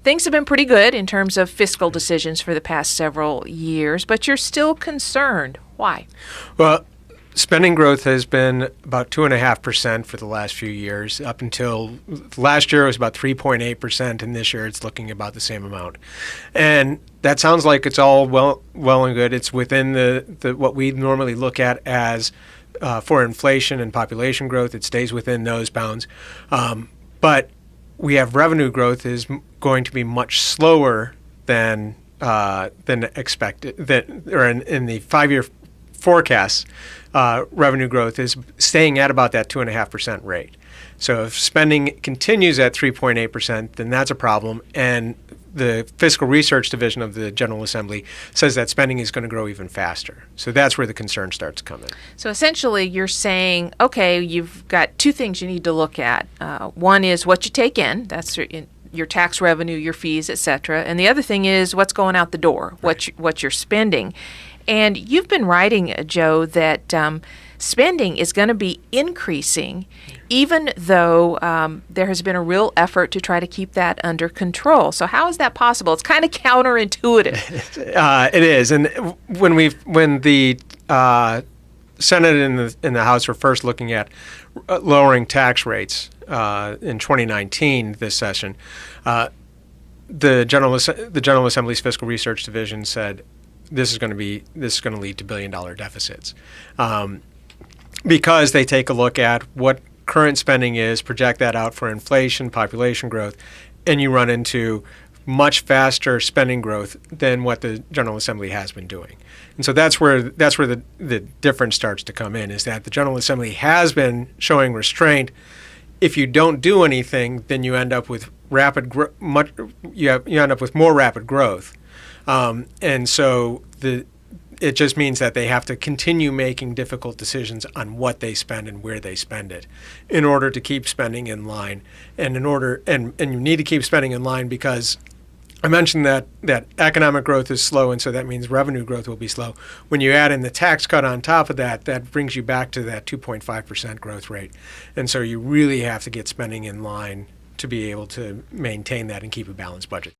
things have been pretty good in terms of fiscal decisions for the past several years, but you're still concerned. Why? Well, spending growth has been about 2.5% for the last few years. Up until last year, it was about 3.8%, and this year it's looking about the same amount. And that sounds like it's all well and good. It's within the what we normally look at as for inflation and population growth. It stays within those bounds. But we have revenue growth is going to be much slower than expected. Or in the 5-year forecasts, revenue growth is staying at about that 2.5% rate. So if spending continues at 3.8%, then that's a problem. And the Fiscal Research Division of the General Assembly says that spending is going to grow even faster. So that's where the concern starts to come in. So essentially you're saying, okay, you've got two things you need to look at. One is what you take in. That's your tax revenue, your fees, et cetera. And the other thing is what's going out the door, Right. what you're spending. And you've been writing, Joe, that spending is going to be increasing even though there has been a real effort to try to keep that under control. So how is that possible? It's kind of counterintuitive. It is. And when the Senate and the House were first looking at lowering tax rates in 2019, this session, the General Assembly's Fiscal Research Division said this is going to lead to billion-dollar deficits, because they take a look at what current spending is, project that out for inflation, population growth, and you run into much faster spending growth than what the General Assembly has been doing. And so that's where the difference starts to come in, is that the General Assembly has been showing restraint. If you don't do anything, then you end up with you end up with more rapid growth. And so it just means that they have to continue making difficult decisions on what they spend and where they spend it in order to keep spending in line. And you need to keep spending in line because I mentioned that economic growth is slow, and so that means revenue growth will be slow. When you add in the tax cut on top of that, that brings you back to that 2.5% growth rate. And so you really have to get spending in line to be able to maintain that and keep a balanced budget.